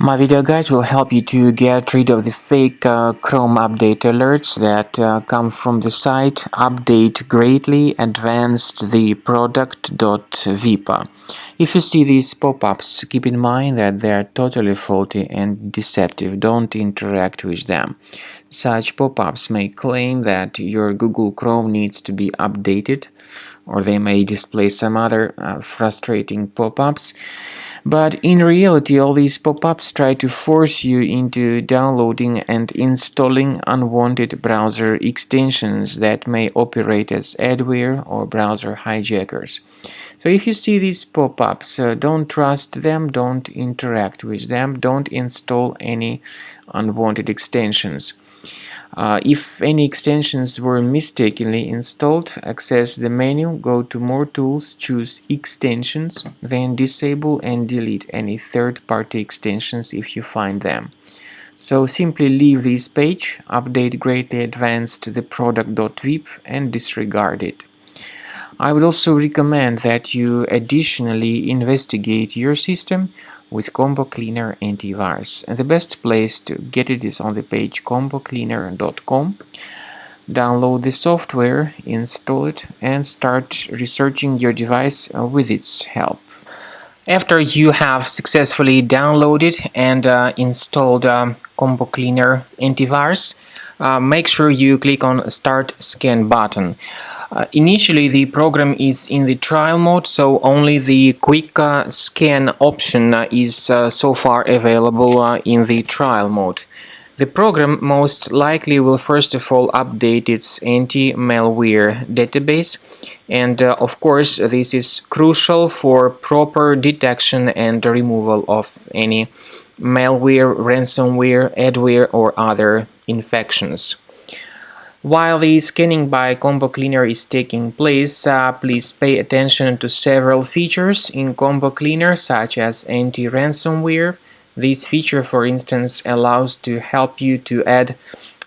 My video guides will help you to get rid of the fake Chrome update alerts that come from the site Updategreatlyadvancedtheproduct.vip. If you see these pop-ups, keep in mind that they are totally faulty and deceptive. Don't interact with them. Such pop-ups may claim that your Google Chrome needs to be updated, or they may display some other frustrating pop-ups. But in reality, all these pop-ups try to force you into downloading and installing unwanted browser extensions that may operate as adware or browser hijackers. So if you see these pop-ups, don't trust them, don't interact with them, don't install any unwanted extensions. If any extensions were mistakenly installed, access the menu, go to More Tools, choose Extensions, then disable and delete any third-party extensions if you find them. So simply leave this page, Updategreatlyadvancedtheproduct.vip, and disregard it. I would also recommend that you additionally investigate your system with Combo Cleaner Antivirus, and the best place to get it is on the page combocleaner.com. Download the software, install it, and start researching your device with its help. After you have successfully downloaded and installed Combo Cleaner Antivirus, make sure you click on Start Scan button. Initially, the program is in the trial mode, so only the quick scan option is so far available in the trial mode. The program most likely will first of all update its anti-malware database, and of course this is crucial for proper detection and removal of any malware, ransomware, adware or other infections. While the scanning by Combo Cleaner is taking place, please pay attention to several features in Combo Cleaner, such as anti-ransomware. This feature, for instance, allows to help you to add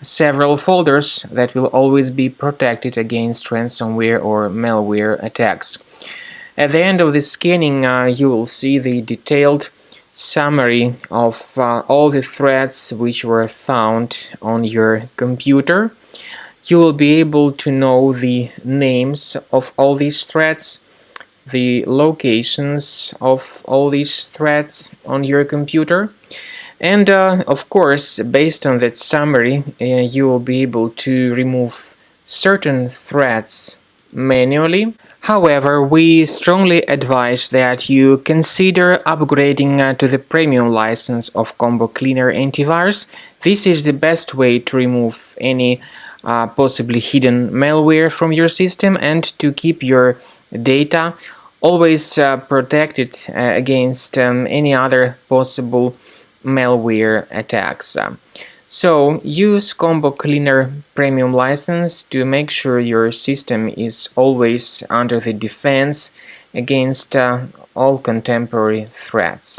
several folders that will always be protected against ransomware or malware attacks. At the end of the scanning, you will see the detailed summary of all the threats which were found on your computer. You will be able to know the names of all these threats, the locations of all these threats on your computer, and of course, based on that summary, you will be able to remove certain threats manually. However, we strongly advise that you consider upgrading to the premium license of Combo Cleaner Antivirus. This is the best way to remove any possibly hidden malware from your system and to keep your data always protected against any other possible malware attacks. So use Combo Cleaner Premium license to make sure your system is always under the defense against all contemporary threats.